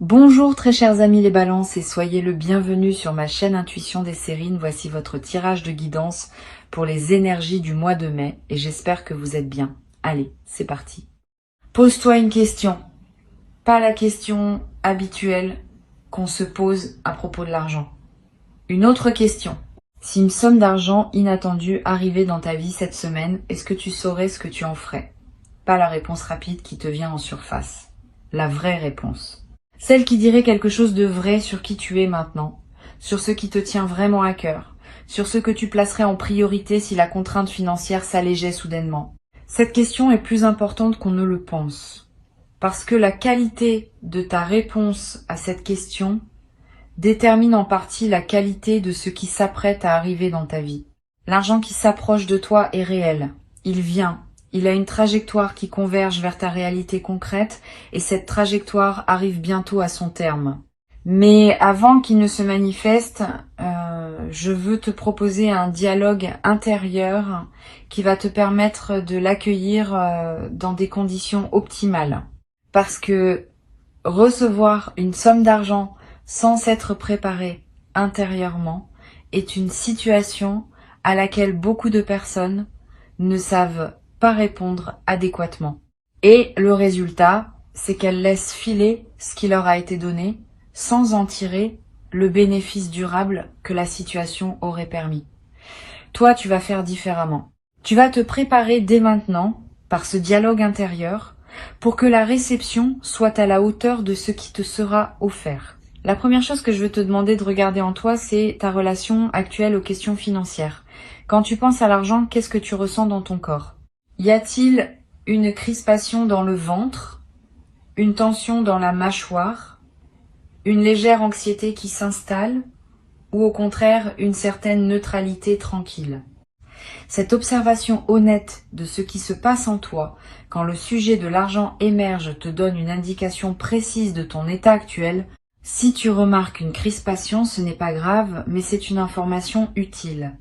Bonjour très chers amis les balances et soyez le bienvenu sur ma chaîne Intuition des Sérines. Voici votre tirage de guidance pour les énergies du mois de mai et j'espère que vous êtes bien. Allez, c'est parti. Pose-toi une question, pas la question habituelle qu'on se pose à propos de l'argent. Une autre question. Si une somme d'argent inattendue arrivait dans ta vie cette semaine, est-ce que tu saurais ce que tu en ferais? Pas la réponse rapide qui te vient en surface. La vraie réponse. Celle qui dirait quelque chose de vrai sur qui tu es maintenant, sur ce qui te tient vraiment à cœur, sur ce que tu placerais en priorité si la contrainte financière s'allégeait soudainement. Cette question est plus importante qu'on ne le pense, parce que la qualité de ta réponse à cette question détermine en partie la qualité de ce qui s'apprête à arriver dans ta vie. L'argent qui s'approche de toi est réel, il vient. Il a une trajectoire qui converge vers ta réalité concrète et cette trajectoire arrive bientôt à son terme. Mais avant qu'il ne se manifeste, je veux te proposer un dialogue intérieur qui va te permettre de l'accueillir dans des conditions optimales. Parce que recevoir une somme d'argent sans s'être préparé intérieurement est une situation à laquelle beaucoup de personnes ne savent pas répondre adéquatement. Et le résultat, c'est qu'elles laissent filer ce qui leur a été donné sans en tirer le bénéfice durable que la situation aurait permis. Toi, tu vas faire différemment. Tu vas te préparer dès maintenant, par ce dialogue intérieur, pour que la réception soit à la hauteur de ce qui te sera offert. La première chose que je veux te demander de regarder en toi, c'est ta relation actuelle aux questions financières. Quand tu penses à l'argent, qu'est-ce que tu ressens dans ton corps? Y a-t-il une crispation dans le ventre, une tension dans la mâchoire, une légère anxiété qui s'installe, ou au contraire une certaine neutralité tranquille? Cette observation honnête de ce qui se passe en toi quand le sujet de l'argent émerge te donne une indication précise de ton état actuel. Si tu remarques une crispation, ce n'est pas grave, mais c'est une information utile.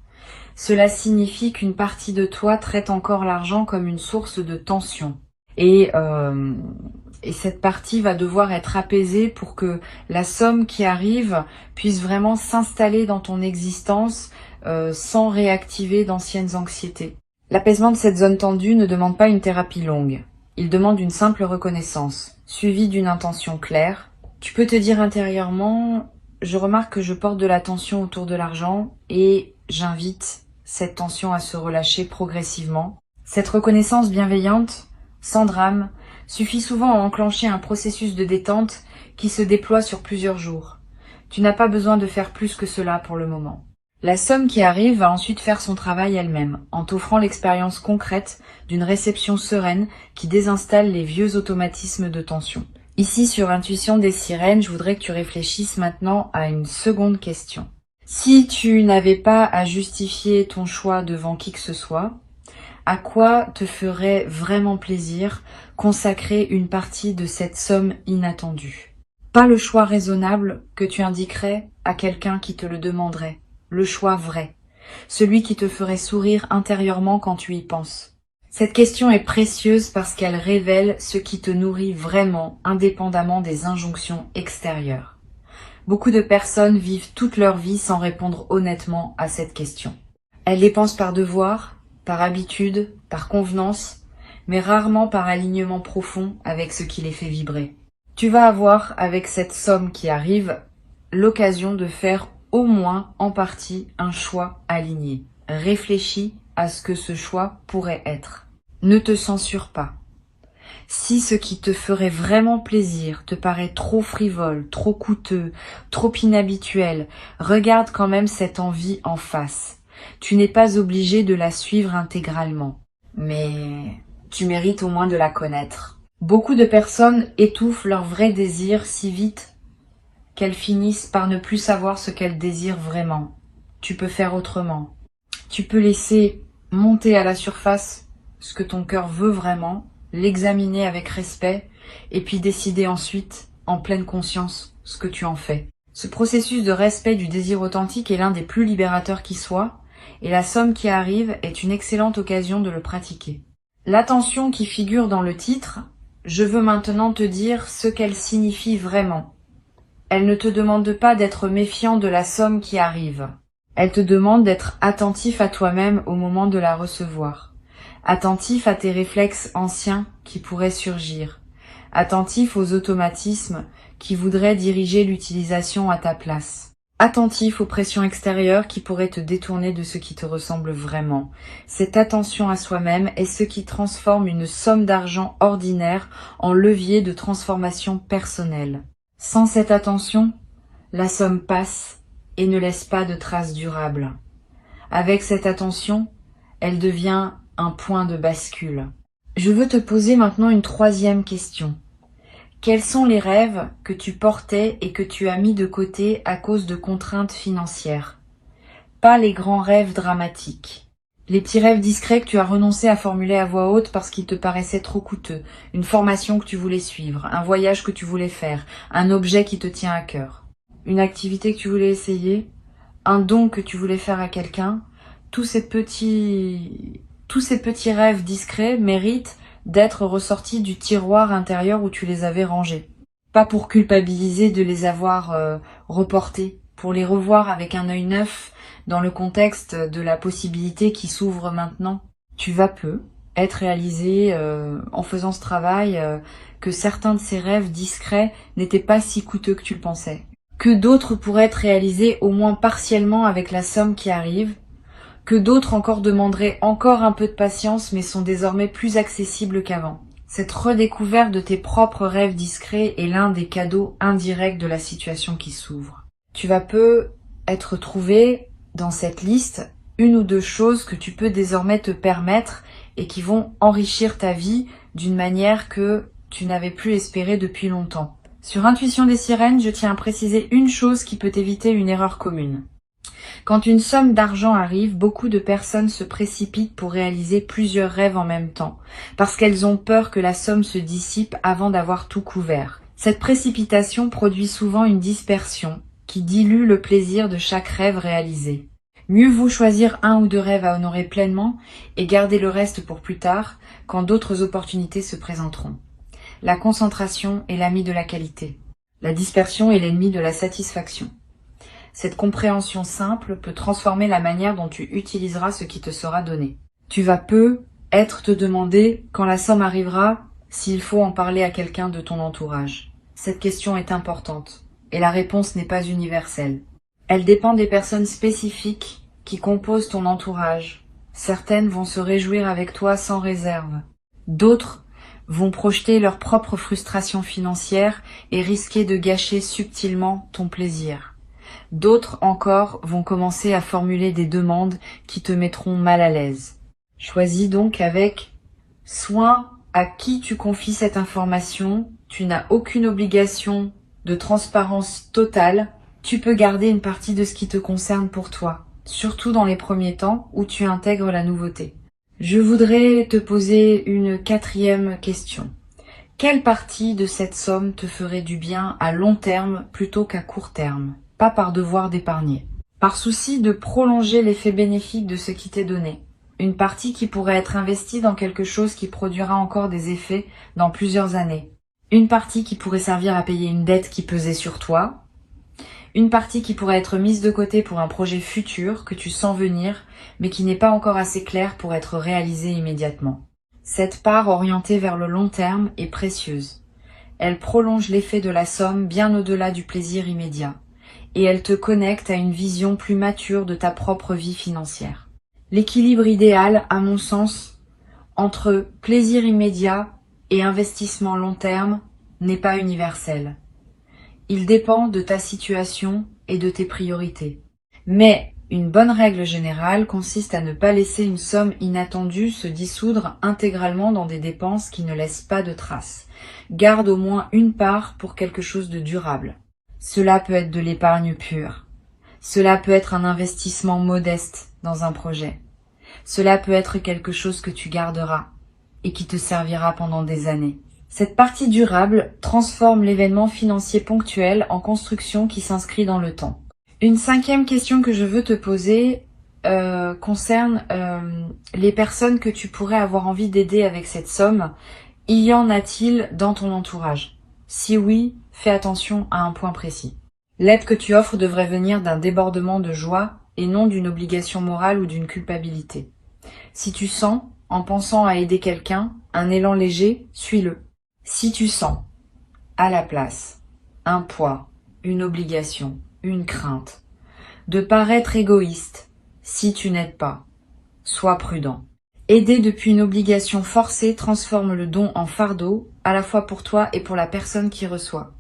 Cela signifie qu'une partie de toi traite encore l'argent comme une source de tension. Et cette partie va devoir être apaisée pour que la somme qui arrive puisse vraiment s'installer dans ton existence sans réactiver d'anciennes anxiétés. L'apaisement de cette zone tendue ne demande pas une thérapie longue. Il demande une simple reconnaissance, suivie d'une intention claire. Tu peux te dire intérieurement, je remarque que je porte de la tension autour de l'argent et j'invite cette tension à se relâcher progressivement. Cette reconnaissance bienveillante, sans drame, suffit souvent à enclencher un processus de détente qui se déploie sur plusieurs jours. Tu n'as pas besoin de faire plus que cela pour le moment. La somme qui arrive va ensuite faire son travail elle-même, en t'offrant l'expérience concrète d'une réception sereine qui désinstalle les vieux automatismes de tension. Ici, sur Intuition des Sirènes, je voudrais que tu réfléchisses maintenant à une seconde question. Si tu n'avais pas à justifier ton choix devant qui que ce soit, à quoi te ferait vraiment plaisir consacrer une partie de cette somme inattendue? Pas le choix raisonnable que tu indiquerais à quelqu'un qui te le demanderait, le choix vrai, celui qui te ferait sourire intérieurement quand tu y penses. Cette question est précieuse parce qu'elle révèle ce qui te nourrit vraiment, indépendamment des injonctions extérieures. Beaucoup de personnes vivent toute leur vie sans répondre honnêtement à cette question. Elles les pensent par devoir, par habitude, par convenance, mais rarement par alignement profond avec ce qui les fait vibrer. Tu vas avoir, avec cette somme qui arrive, l'occasion de faire au moins en partie un choix aligné. Réfléchis à ce que ce choix pourrait être. Ne te censure pas. Si ce qui te ferait vraiment plaisir te paraît trop frivole, trop coûteux, trop inhabituel, regarde quand même cette envie en face. Tu n'es pas obligé de la suivre intégralement, mais tu mérites au moins de la connaître. Beaucoup de personnes étouffent leur vrai désir si vite qu'elles finissent par ne plus savoir ce qu'elles désirent vraiment. Tu peux faire autrement. Tu peux laisser monter à la surface ce que ton cœur veut vraiment, l'examiner avec respect et puis décider ensuite, en pleine conscience, ce que tu en fais. Ce processus de respect du désir authentique est l'un des plus libérateurs qui soit, et la somme qui arrive est une excellente occasion de le pratiquer. L'attention qui figure dans le titre, je veux maintenant te dire ce qu'elle signifie vraiment. Elle ne te demande pas d'être méfiant de la somme qui arrive. Elle te demande d'être attentif à toi-même au moment de la recevoir. Attentif à tes réflexes anciens qui pourraient surgir. Attentif aux automatismes qui voudraient diriger l'utilisation à ta place. Attentif aux pressions extérieures qui pourraient te détourner de ce qui te ressemble vraiment. Cette attention à soi-même est ce qui transforme une somme d'argent ordinaire en levier de transformation personnelle. Sans cette attention, la somme passe et ne laisse pas de traces durables. Avec cette attention, elle devient un point de bascule. Je veux te poser maintenant une troisième question. Quels sont les rêves que tu portais et que tu as mis de côté à cause de contraintes financières? Pas les grands rêves dramatiques. Les petits rêves discrets que tu as renoncé à formuler à voix haute parce qu'ils te paraissaient trop coûteux, une formation que tu voulais suivre, un voyage que tu voulais faire, un objet qui te tient à cœur, une activité que tu voulais essayer, un don que tu voulais faire à quelqu'un. Tous ces petits rêves discrets méritent d'être ressortis du tiroir intérieur où tu les avais rangés. Pas pour culpabiliser de les avoir reportés, pour les revoir avec un œil neuf dans le contexte de la possibilité qui s'ouvre maintenant. Tu vas peu être réalisé en faisant ce travail que certains de ces rêves discrets n'étaient pas si coûteux que tu le pensais. Que d'autres pourraient être réalisés au moins partiellement avec la somme qui arrive, que d'autres encore demanderaient encore un peu de patience mais sont désormais plus accessibles qu'avant. Cette redécouverte de tes propres rêves discrets est l'un des cadeaux indirects de la situation qui s'ouvre. Tu vas peu être trouvé dans cette liste une ou deux choses que tu peux désormais te permettre et qui vont enrichir ta vie d'une manière que tu n'avais plus espéré depuis longtemps. Sur Intuition des sirènes, je tiens à préciser une chose qui peut éviter une erreur commune. Quand une somme d'argent arrive, beaucoup de personnes se précipitent pour réaliser plusieurs rêves en même temps, parce qu'elles ont peur que la somme se dissipe avant d'avoir tout couvert. Cette précipitation produit souvent une dispersion qui dilue le plaisir de chaque rêve réalisé. Mieux vaut choisir un ou deux rêves à honorer pleinement et garder le reste pour plus tard, quand d'autres opportunités se présenteront. La concentration est l'ami de la qualité. La dispersion est l'ennemi de la satisfaction. Cette compréhension simple peut transformer la manière dont tu utiliseras ce qui te sera donné. Tu vas peu être te demander, quand la somme arrivera, s'il faut en parler à quelqu'un de ton entourage. Cette question est importante, et la réponse n'est pas universelle. Elle dépend des personnes spécifiques qui composent ton entourage. Certaines vont se réjouir avec toi sans réserve. D'autres vont projeter leur propre frustration financière et risquer de gâcher subtilement ton plaisir. D'autres encore vont commencer à formuler des demandes qui te mettront mal à l'aise. Choisis donc avec soin à qui tu confies cette information. Tu n'as aucune obligation de transparence totale. Tu peux garder une partie de ce qui te concerne pour toi, surtout dans les premiers temps où tu intègres la nouveauté. Je voudrais te poser une quatrième question. Quelle partie de cette somme te ferait du bien à long terme plutôt qu'à court terme? Pas par devoir d'épargner. Par souci de prolonger l'effet bénéfique de ce qui t'est donné. Une partie qui pourrait être investie dans quelque chose qui produira encore des effets dans plusieurs années. Une partie qui pourrait servir à payer une dette qui pesait sur toi. Une partie qui pourrait être mise de côté pour un projet futur que tu sens venir, mais qui n'est pas encore assez clair pour être réalisé immédiatement. Cette part orientée vers le long terme est précieuse. Elle prolonge l'effet de la somme bien au-delà du plaisir immédiat. Et elle te connecte à une vision plus mature de ta propre vie financière. L'équilibre idéal, à mon sens, entre plaisir immédiat et investissement long terme n'est pas universel. Il dépend de ta situation et de tes priorités. Mais une bonne règle générale consiste à ne pas laisser une somme inattendue se dissoudre intégralement dans des dépenses qui ne laissent pas de traces. Garde au moins une part pour quelque chose de durable. Cela peut être de l'épargne pure. Cela peut être un investissement modeste dans un projet. Cela peut être quelque chose que tu garderas et qui te servira pendant des années. Cette partie durable transforme l'événement financier ponctuel en construction qui s'inscrit dans le temps. Une cinquième question que je veux te poser concerne les personnes que tu pourrais avoir envie d'aider avec cette somme. Y en a-t-il dans ton entourage? Si oui, fais attention à un point précis. L'aide que tu offres devrait venir d'un débordement de joie et non d'une obligation morale ou d'une culpabilité. Si tu sens, en pensant à aider quelqu'un, un élan léger, suis-le. Si tu sens, à la place, un poids, une obligation, une crainte, de paraître égoïste, si tu n'aides pas, sois prudent. Aider depuis une obligation forcée transforme le don en fardeau, à la fois pour toi et pour la personne qui reçoit.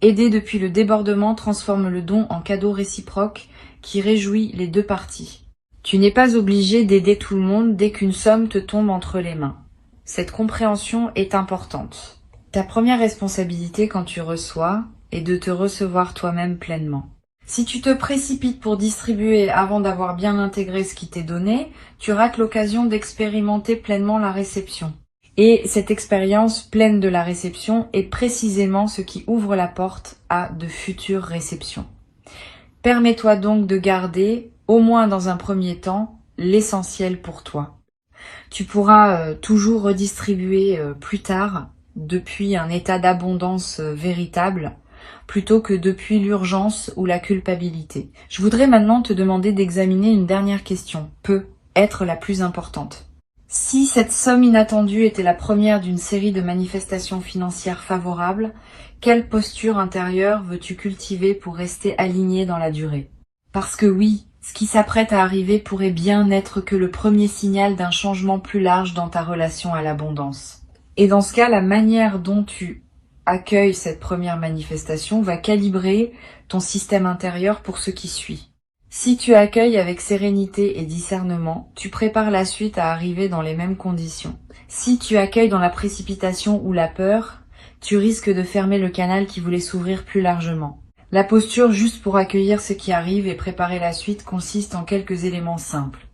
Aider depuis le débordement transforme le don en cadeau réciproque qui réjouit les deux parties. Tu n'es pas obligé d'aider tout le monde dès qu'une somme te tombe entre les mains. Cette compréhension est importante. Ta première responsabilité quand tu reçois est de te recevoir toi-même pleinement. Si tu te précipites pour distribuer avant d'avoir bien intégré ce qui t'est donné, tu rates l'occasion d'expérimenter pleinement la réception. Et cette expérience pleine de la réception est précisément ce qui ouvre la porte à de futures réceptions. Permets-toi donc de garder, au moins dans un premier temps, l'essentiel pour toi. Tu pourras toujours redistribuer plus tard depuis un état d'abondance véritable, plutôt que depuis l'urgence ou la culpabilité. Je voudrais maintenant te demander d'examiner une dernière question, peut être la plus importante. Si cette somme inattendue était la première d'une série de manifestations financières favorables, quelle posture intérieure veux-tu cultiver pour rester aligné dans la durée? Parce que oui, ce qui s'apprête à arriver pourrait bien n'être que le premier signal d'un changement plus large dans ta relation à l'abondance. Et dans ce cas, la manière dont tu accueilles cette première manifestation va calibrer ton système intérieur pour ce qui suit. Si tu accueilles avec sérénité et discernement, tu prépares la suite à arriver dans les mêmes conditions. Si tu accueilles dans la précipitation ou la peur, tu risques de fermer le canal qui voulait s'ouvrir plus largement. La posture juste pour accueillir ce qui arrive et préparer la suite consiste en quelques éléments simples.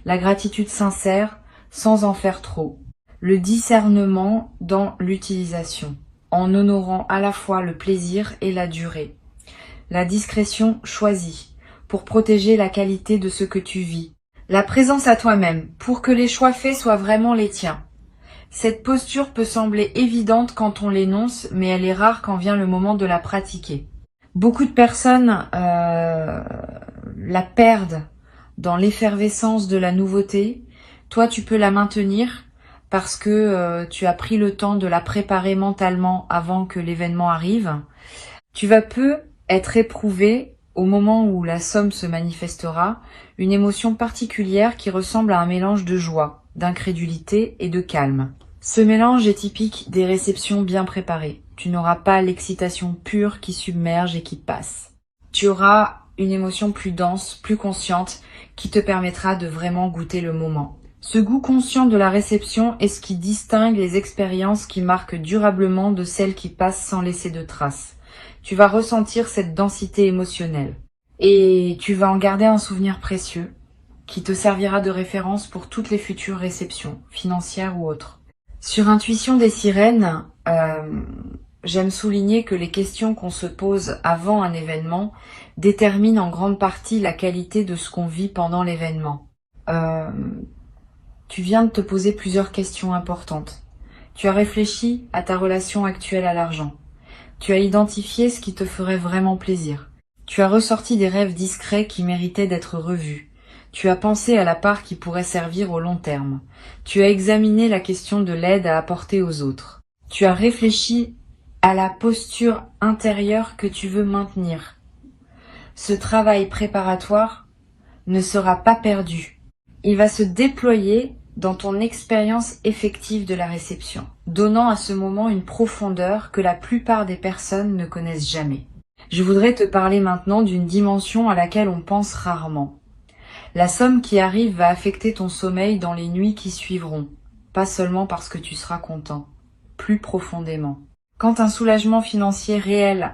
La gratitude sincère, sans en faire trop. Le discernement dans l'utilisation, en honorant à la fois le plaisir et la durée. La discrétion choisie, pour protéger la qualité de ce que tu vis. La présence à toi-même, pour que les choix faits soient vraiment les tiens. Cette posture peut sembler évidente quand on l'énonce, mais elle est rare quand vient le moment de la pratiquer. Beaucoup de personnes la perdent dans l'effervescence de la nouveauté. Toi, tu peux la maintenir parce que tu as pris le temps de la préparer mentalement avant que l'événement arrive. Tu vas peu être éprouvé au moment où la somme se manifestera, une émotion particulière qui ressemble à un mélange de joie, d'incrédulité et de calme. Ce mélange est typique des réceptions bien préparées. Tu n'auras pas l'excitation pure qui submerge et qui passe. Tu auras une émotion plus dense, plus consciente, qui te permettra de vraiment goûter le moment. Ce goût conscient de la réception est ce qui distingue les expériences qui marquent durablement de celles qui passent sans laisser de traces. Tu vas ressentir cette densité émotionnelle et tu vas en garder un souvenir précieux qui te servira de référence pour toutes les futures réceptions, financières ou autres. Sur Intuition des sirènes, j'aime souligner que les questions qu'on se pose avant un événement déterminent en grande partie la qualité de ce qu'on vit pendant l'événement. Tu viens de te poser plusieurs questions importantes. Tu as réfléchi à ta relation actuelle à l'argent. Tu as identifié ce qui te ferait vraiment plaisir. Tu as ressorti des rêves discrets qui méritaient d'être revus. Tu as pensé à la part qui pourrait servir au long terme. Tu as examiné la question de l'aide à apporter aux autres. Tu as réfléchi à la posture intérieure que tu veux maintenir. Ce travail préparatoire ne sera pas perdu. Il va se déployer dans ton expérience effective de la réception, donnant à ce moment une profondeur que la plupart des personnes ne connaissent jamais. Je voudrais te parler maintenant d'une dimension à laquelle on pense rarement. La somme qui arrive va affecter ton sommeil dans les nuits qui suivront, pas seulement parce que tu seras content, plus profondément. Quand un soulagement financier réel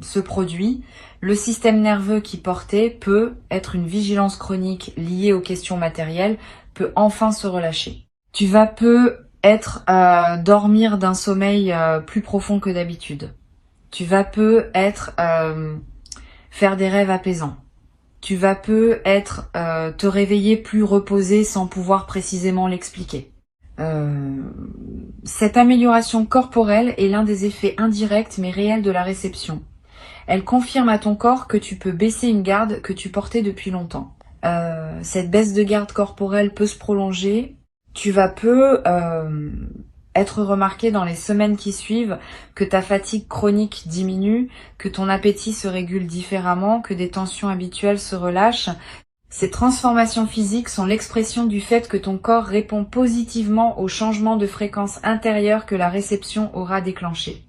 se produit, le système nerveux qui portait peut être une vigilance chronique liée aux questions matérielles, peut enfin se relâcher. Tu vas peut-être dormir d'un sommeil plus profond que d'habitude. Tu vas peut-être faire des rêves apaisants. Tu vas peut-être te réveiller plus reposé sans pouvoir précisément l'expliquer. Cette amélioration corporelle est l'un des effets indirects mais réels de la réception. Elle confirme à ton corps que tu peux baisser une garde que tu portais depuis longtemps. Cette baisse de garde corporelle peut se prolonger. Tu vas être remarqué dans les semaines qui suivent que ta fatigue chronique diminue, que ton appétit se régule différemment, que des tensions habituelles se relâchent. Ces transformations physiques sont l'expression du fait que ton corps répond positivement aux changements de fréquence intérieure que la réception aura déclenchés.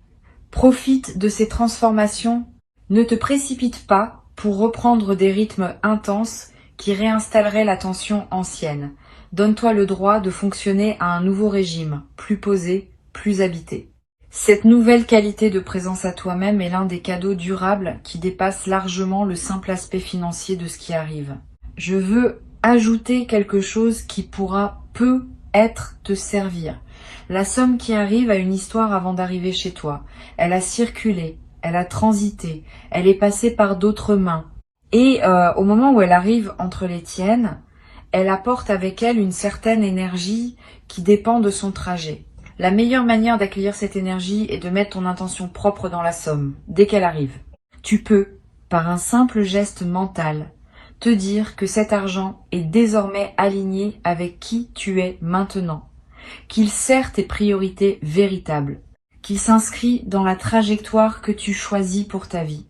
Profite de ces transformations. Ne te précipite pas pour reprendre des rythmes intenses qui réinstalleraient la tension ancienne. Donne-toi le droit de fonctionner à un nouveau régime, plus posé, plus habité. Cette nouvelle qualité de présence à toi-même est l'un des cadeaux durables qui dépasse largement le simple aspect financier de ce qui arrive. Je veux ajouter quelque chose qui peut-être te servir. La somme qui arrive a une histoire avant d'arriver chez toi. Elle a circulé, elle a transité, elle est passée par d'autres mains. Et au moment où elle arrive entre les tiennes, elle apporte avec elle une certaine énergie qui dépend de son trajet. La meilleure manière d'accueillir cette énergie est de mettre ton intention propre dans la somme, dès qu'elle arrive. Tu peux, par un simple geste mental, te dire que cet argent est désormais aligné avec qui tu es maintenant, qu'il sert tes priorités véritables, qu'il s'inscrit dans la trajectoire que tu choisis pour ta vie.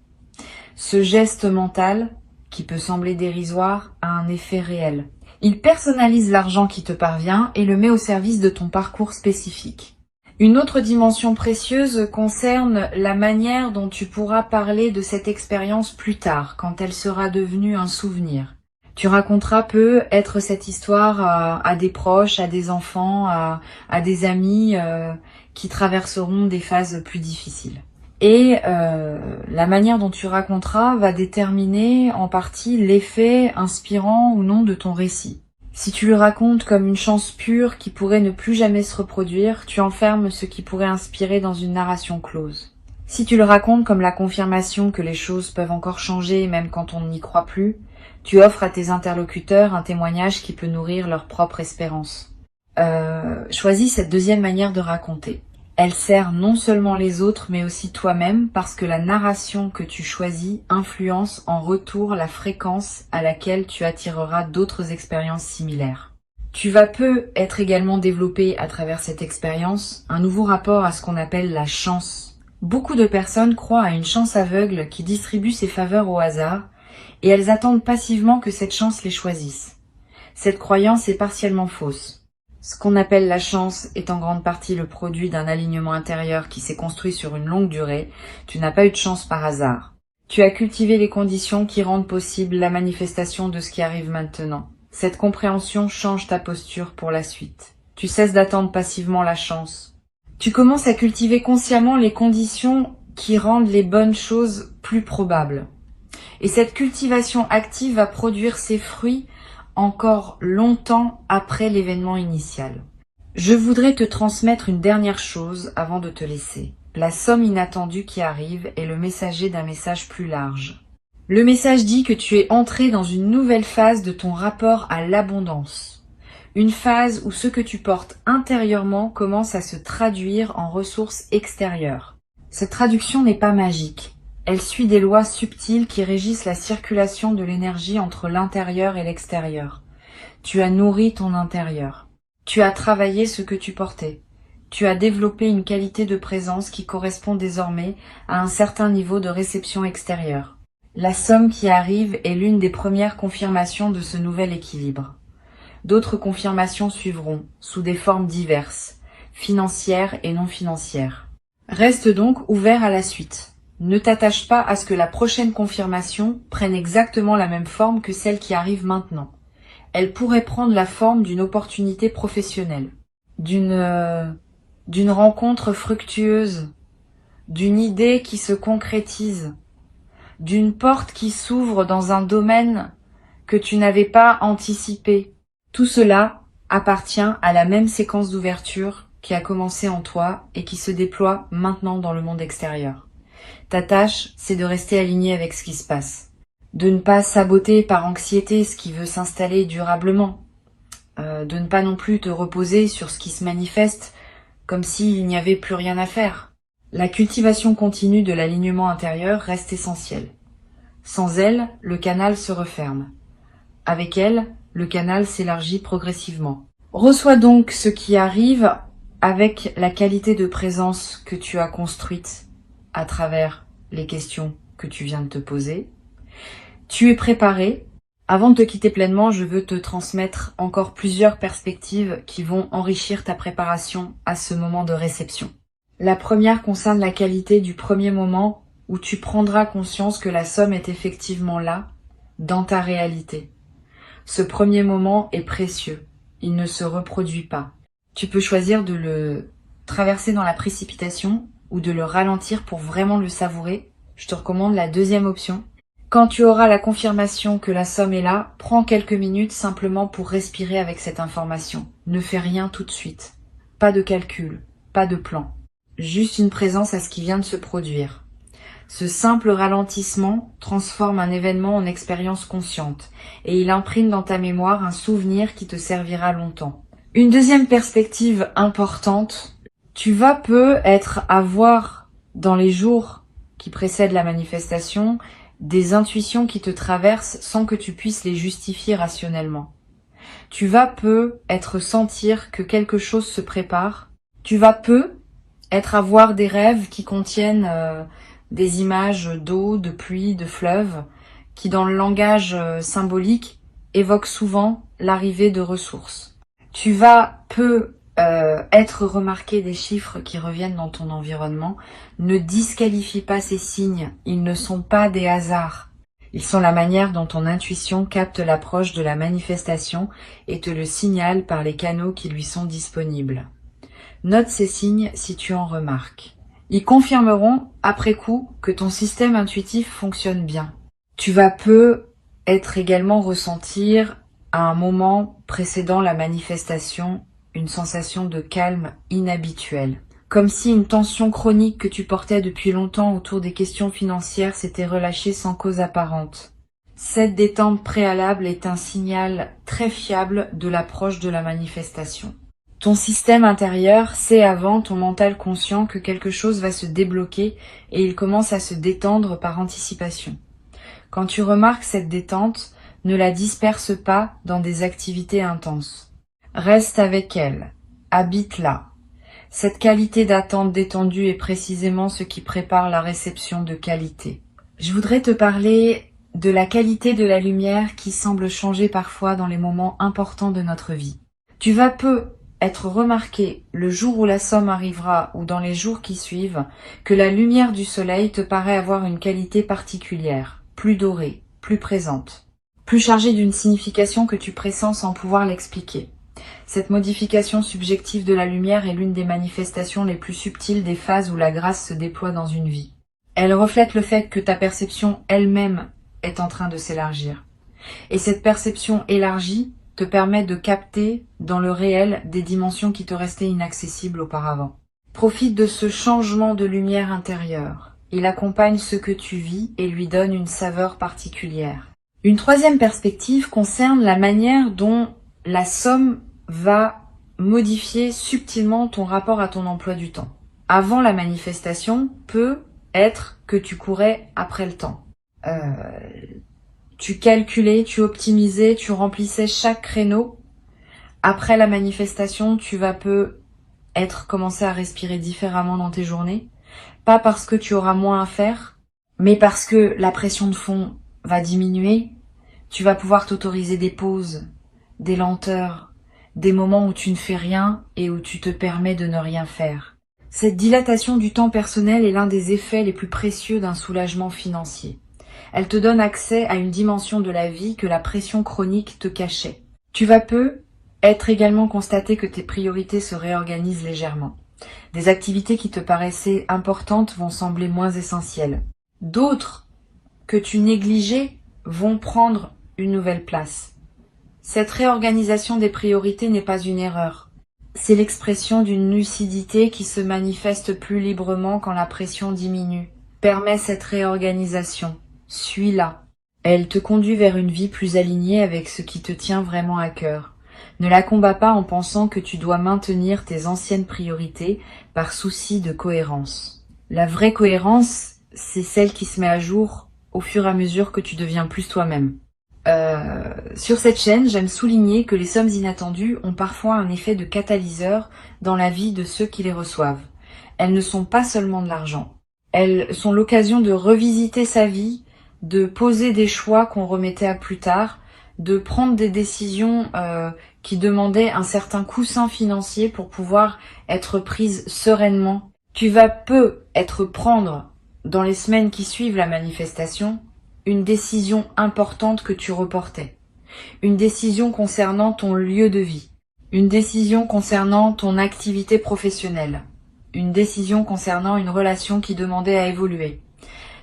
Ce geste mental, qui peut sembler dérisoire, a un effet réel. Il personnalise l'argent qui te parvient et le met au service de ton parcours spécifique. Une autre dimension précieuse concerne la manière dont tu pourras parler de cette expérience plus tard, quand elle sera devenue un souvenir. Tu raconteras peut-être cette histoire à des proches, à des enfants, à des amis qui traverseront des phases plus difficiles. Et la manière dont tu raconteras va déterminer en partie l'effet inspirant ou non de ton récit. Si tu le racontes comme une chance pure qui pourrait ne plus jamais se reproduire, tu enfermes ce qui pourrait inspirer dans une narration close. Si tu le racontes comme la confirmation que les choses peuvent encore changer même quand on n'y croit plus, tu offres à tes interlocuteurs un témoignage qui peut nourrir leur propre espérance. Choisis cette deuxième manière de raconter. Elle sert non seulement les autres, mais aussi toi-même, parce que la narration que tu choisis influence en retour la fréquence à laquelle tu attireras d'autres expériences similaires. Tu vas peut-être également développer à travers cette expérience un nouveau rapport à ce qu'on appelle la chance. Beaucoup de personnes croient à une chance aveugle qui distribue ses faveurs au hasard, et elles attendent passivement que cette chance les choisisse. Cette croyance est partiellement fausse. Ce qu'on appelle la chance est en grande partie le produit d'un alignement intérieur qui s'est construit sur une longue durée. Tu n'as pas eu de chance par hasard. Tu as cultivé les conditions qui rendent possible la manifestation de ce qui arrive maintenant. Cette compréhension change ta posture pour la suite. Tu cesses d'attendre passivement la chance. Tu commences à cultiver consciemment les conditions qui rendent les bonnes choses plus probables. Et cette cultivation active va produire ses fruits encore longtemps après l'événement initial. Je voudrais te transmettre une dernière chose avant de te laisser. La somme inattendue qui arrive est le messager d'un message plus large. Le message dit que tu es entré dans une nouvelle phase de ton rapport à l'abondance. Une phase où ce que tu portes intérieurement commence à se traduire en ressources extérieures. Cette traduction n'est pas magique. Elle suit des lois subtiles qui régissent la circulation de l'énergie entre l'intérieur et l'extérieur. Tu as nourri ton intérieur. Tu as travaillé ce que tu portais. Tu as développé une qualité de présence qui correspond désormais à un certain niveau de réception extérieure. La somme qui arrive est l'une des premières confirmations de ce nouvel équilibre. D'autres confirmations suivront, sous des formes diverses, financières et non financières. Reste donc ouvert à la suite. Ne t'attache pas à ce que la prochaine confirmation prenne exactement la même forme que celle qui arrive maintenant. Elle pourrait prendre la forme d'une opportunité professionnelle, d'une rencontre fructueuse, d'une idée qui se concrétise, d'une porte qui s'ouvre dans un domaine que tu n'avais pas anticipé. Tout cela appartient à la même séquence d'ouverture qui a commencé en toi et qui se déploie maintenant dans le monde extérieur. Ta tâche, c'est de rester aligné avec ce qui se passe. De ne pas saboter par anxiété ce qui veut s'installer durablement. De ne pas non plus te reposer sur ce qui se manifeste comme s'il n'y avait plus rien à faire. La cultivation continue de l'alignement intérieur reste essentielle. Sans elle, le canal se referme. Avec elle, le canal s'élargit progressivement. Reçois donc ce qui arrive avec la qualité de présence que tu as construite à travers les questions que tu viens de te poser. Tu es préparé. Avant de te quitter pleinement, je veux te transmettre encore plusieurs perspectives qui vont enrichir ta préparation à ce moment de réception. La première concerne la qualité du premier moment où tu prendras conscience que la somme est effectivement là, dans ta réalité. Ce premier moment est précieux, il ne se reproduit pas. Tu peux choisir de le traverser dans la précipitation ou de le ralentir pour vraiment le savourer. Je te recommande la deuxième option. Quand tu auras la confirmation que la somme est là, prends quelques minutes simplement pour respirer avec cette information. Ne fais rien tout de suite. Pas de calcul, pas de plan. Juste une présence à ce qui vient de se produire. Ce simple ralentissement transforme un événement en expérience consciente et il imprime dans ta mémoire un souvenir qui te servira longtemps. Une deuxième perspective importante, tu vas peut-être avoir dans les jours qui précèdent la manifestation des intuitions qui te traversent sans que tu puisses les justifier rationnellement. Tu vas peut-être sentir que quelque chose se prépare. Tu vas être à voir des rêves qui contiennent des images d'eau, de pluie, de fleuves, qui dans le langage symbolique évoquent souvent l'arrivée de ressources. Tu vas être remarqué des chiffres qui reviennent dans ton environnement. Ne disqualifie pas ces signes, ils ne sont pas des hasards. Ils sont la manière dont ton intuition capte l'approche de la manifestation et te le signale par les canaux qui lui sont disponibles. Note ces signes si tu en remarques. Ils confirmeront, après coup, que ton système intuitif fonctionne bien. Tu vas peut-être également ressentir, à un moment précédant la manifestation, une sensation de calme inhabituelle. Comme si une tension chronique que tu portais depuis longtemps autour des questions financières s'était relâchée sans cause apparente. Cette détente préalable est un signal très fiable de l'approche de la manifestation. Ton système intérieur sait avant ton mental conscient que quelque chose va se débloquer et il commence à se détendre par anticipation. Quand tu remarques cette détente, ne la disperse pas dans des activités intenses. Reste avec elle, habite-la. Cette qualité d'attente détendue est précisément ce qui prépare la réception de qualité. Je voudrais te parler de la qualité de la lumière qui semble changer parfois dans les moments importants de notre vie. Tu vas être remarqué le jour où la somme arrivera ou dans les jours qui suivent que la lumière du soleil te paraît avoir une qualité particulière, plus dorée, plus présente, plus chargée d'une signification que tu pressens sans pouvoir l'expliquer. Cette modification subjective de la lumière est l'une des manifestations les plus subtiles des phases où la grâce se déploie dans une vie. Elle reflète le fait que ta perception elle-même est en train de s'élargir. Et cette perception élargie te permet de capter dans le réel des dimensions qui te restaient inaccessibles auparavant. Profite de ce changement de lumière intérieure. Il accompagne ce que tu vis et lui donne une saveur particulière. Une troisième perspective concerne la manière dont la somme va modifier subtilement ton rapport à ton emploi du temps. Avant la manifestation, peut être que tu courais après le temps. Tu calculais, tu optimisais, tu remplissais chaque créneau. Après la manifestation, tu vas peut-être commencer à respirer différemment dans tes journées. Pas parce que tu auras moins à faire, mais parce que la pression de fond va diminuer. Tu vas pouvoir t'autoriser des pauses, des lenteurs, des moments où tu ne fais rien et où tu te permets de ne rien faire. Cette dilatation du temps personnel est l'un des effets les plus précieux d'un soulagement financier. Elle te donne accès à une dimension de la vie que la pression chronique te cachait. Tu vas être également constaté que tes priorités se réorganisent légèrement. Des activités qui te paraissaient importantes vont sembler moins essentielles. D'autres que tu négligeais vont prendre une nouvelle place. Cette réorganisation des priorités n'est pas une erreur. C'est l'expression d'une lucidité qui se manifeste plus librement quand la pression diminue. Permets cette réorganisation. Suis-la. Elle te conduit vers une vie plus alignée avec ce qui te tient vraiment à cœur. Ne la combats pas en pensant que tu dois maintenir tes anciennes priorités par souci de cohérence. La vraie cohérence, c'est celle qui se met à jour au fur et à mesure que tu deviens plus toi-même. Sur cette chaîne, j'aime souligner que les sommes inattendues ont parfois un effet de catalyseur dans la vie de ceux qui les reçoivent. Elles ne sont pas seulement de l'argent. Elles sont l'occasion de revisiter sa vie, de poser des choix qu'on remettait à plus tard, de prendre des décisions qui demandaient un certain coussin financier pour pouvoir être prises sereinement. Tu vas peut-être prendre, dans les semaines qui suivent la manifestation, une décision importante que tu reportais, une décision concernant ton lieu de vie, une décision concernant ton activité professionnelle, une décision concernant une relation qui demandait à évoluer.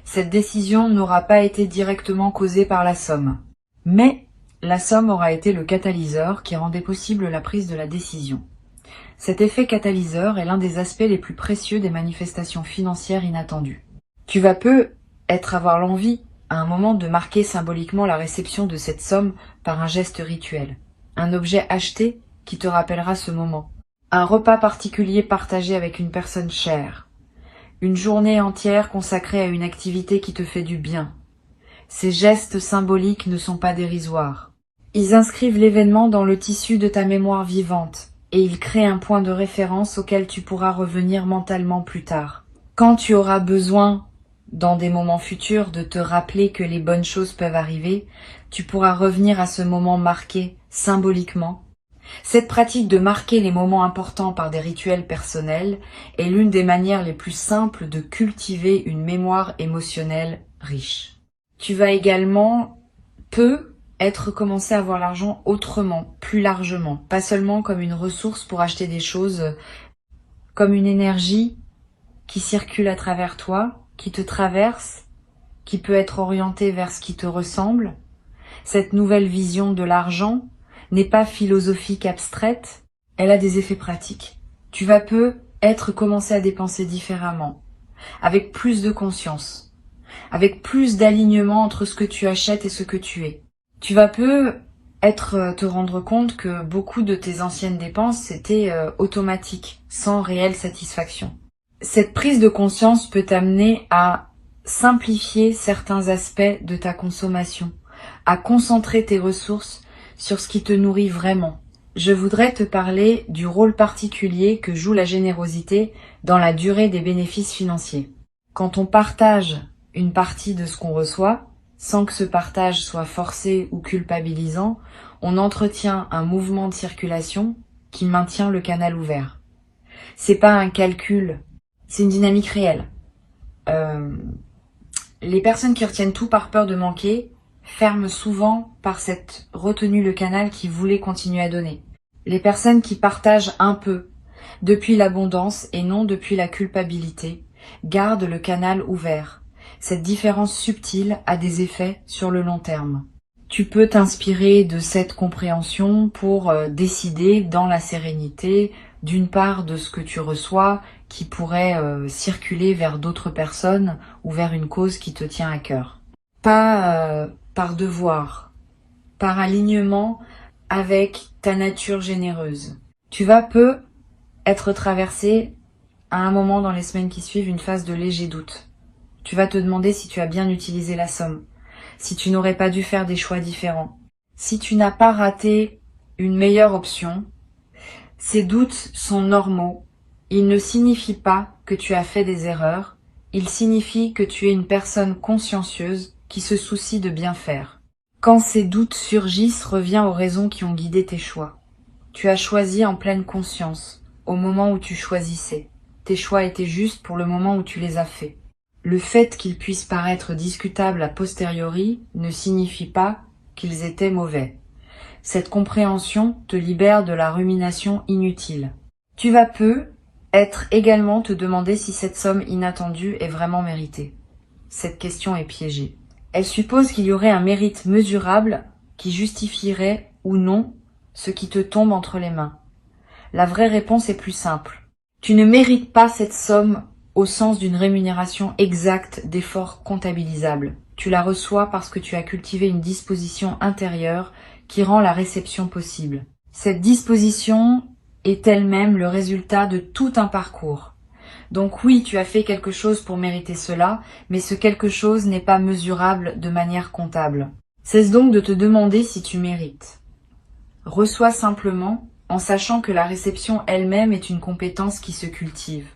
Cette décision n'aura pas été directement causée par la somme, mais la somme aura été le catalyseur qui rendait possible la prise de la décision. Cet effet catalyseur est l'un des aspects les plus précieux des manifestations financières inattendues. Tu vas peut-être avoir l'envie à un moment de marquer symboliquement la réception de cette somme par un geste rituel, un objet acheté qui te rappellera ce moment, un repas particulier partagé avec une personne chère, une journée entière consacrée à une activité qui te fait du bien. Ces gestes symboliques ne sont pas dérisoires. Ils inscrivent l'événement dans le tissu de ta mémoire vivante et ils créent un point de référence auquel tu pourras revenir mentalement plus tard. Quand tu auras besoin dans des moments futurs de te rappeler que les bonnes choses peuvent arriver, tu pourras revenir à ce moment marqué symboliquement. Cette pratique de marquer les moments importants par des rituels personnels est l'une des manières les plus simples de cultiver une mémoire émotionnelle riche. Tu vas également commencer à voir l'argent autrement, plus largement, pas seulement comme une ressource pour acheter des choses, comme une énergie qui circule à travers toi, qui te traverse, qui peut être orientée vers ce qui te ressemble. Cette nouvelle vision de l'argent n'est pas philosophique abstraite, elle a des effets pratiques. Tu vas peut-être commencer à dépenser différemment, avec plus de conscience, avec plus d'alignement entre ce que tu achètes et ce que tu es. Tu vas peut-être te rendre compte que beaucoup de tes anciennes dépenses étaient automatiques, sans réelle satisfaction. Cette prise de conscience peut t'amener à simplifier certains aspects de ta consommation, à concentrer tes ressources sur ce qui te nourrit vraiment. Je voudrais te parler du rôle particulier que joue la générosité dans la durée des bénéfices financiers. Quand on partage une partie de ce qu'on reçoit, sans que ce partage soit forcé ou culpabilisant, on entretient un mouvement de circulation qui maintient le canal ouvert. C'est pas un calcul, c'est une dynamique réelle. Les personnes qui retiennent tout par peur de manquer ferment souvent par cette retenue le canal qui voulait continuer à donner. Les personnes qui partagent un peu, depuis l'abondance et non depuis la culpabilité, gardent le canal ouvert. Cette différence subtile a des effets sur le long terme. Tu peux t'inspirer de cette compréhension pour décider dans la sérénité d'une part de ce que tu reçois qui pourrait circuler vers d'autres personnes ou vers une cause qui te tient à cœur. Pas par devoir, par alignement avec ta nature généreuse. Tu vas être traversé à un moment dans les semaines qui suivent une phase de léger doute. Tu vas te demander si tu as bien utilisé la somme, si tu n'aurais pas dû faire des choix différents, si tu n'as pas raté une meilleure option. Ces doutes sont normaux. Ils ne signifient pas que tu as fait des erreurs, ils signifient que tu es une personne consciencieuse qui se soucie de bien faire. Quand ces doutes surgissent, reviens aux raisons qui ont guidé tes choix. Tu as choisi en pleine conscience, au moment où tu choisissais. Tes choix étaient justes pour le moment où tu les as faits. Le fait qu'ils puissent paraître discutables a posteriori ne signifie pas qu'ils étaient mauvais. Cette compréhension te libère de la rumination inutile. Tu vas être également te demander si cette somme inattendue est vraiment méritée. Cette question est piégée. Elle suppose qu'il y aurait un mérite mesurable qui justifierait ou non ce qui te tombe entre les mains. La vraie réponse est plus simple. Tu ne mérites pas cette somme au sens d'une rémunération exacte d'efforts comptabilisables. Tu la reçois parce que tu as cultivé une disposition intérieure qui rend la réception possible. Cette disposition est elle-même le résultat de tout un parcours, Donc oui, tu as fait quelque chose pour mériter cela, mais ce quelque chose n'est pas mesurable de manière comptable. Cesse donc de te demander si tu mérites. Reçois simplement en sachant que la réception elle-même est une compétence qui se cultive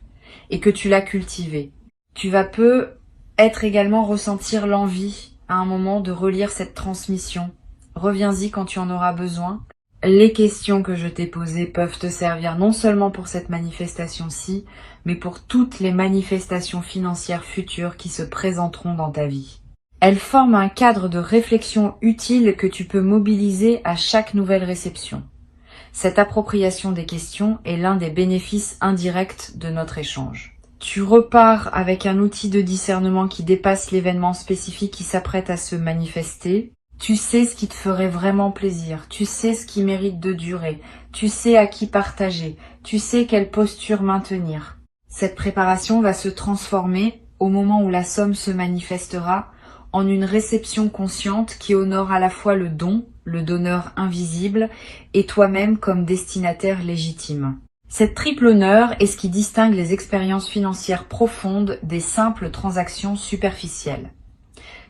et que tu l'as cultivée. Tu vas peut-être également ressentir l'envie à un moment de relire cette transmission. Reviens-y quand tu en auras besoin. Les questions que je t'ai posées peuvent te servir non seulement pour cette manifestation-ci, mais pour toutes les manifestations financières futures qui se présenteront dans ta vie. Elles forment un cadre de réflexion utile que tu peux mobiliser à chaque nouvelle réception. Cette appropriation des questions est l'un des bénéfices indirects de notre échange. Tu repars avec un outil de discernement qui dépasse l'événement spécifique qui s'apprête à se manifester. Tu sais ce qui te ferait vraiment plaisir, tu sais ce qui mérite de durer, tu sais à qui partager, tu sais quelle posture maintenir. Cette préparation va se transformer au moment où la somme se manifestera en une réception consciente qui honore à la fois le don, le donneur invisible, et toi-même comme destinataire légitime. Cette triple honneur est ce qui distingue les expériences financières profondes des simples transactions superficielles.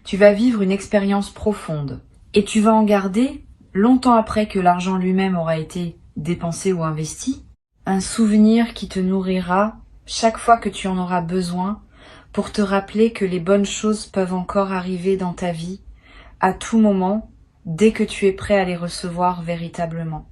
Tu vas vivre une expérience profonde, et tu vas en garder, longtemps après que l'argent lui-même aura été dépensé ou investi, un souvenir qui te nourrira chaque fois que tu en auras besoin pour te rappeler que les bonnes choses peuvent encore arriver dans ta vie à tout moment, dès que tu es prêt à les recevoir véritablement.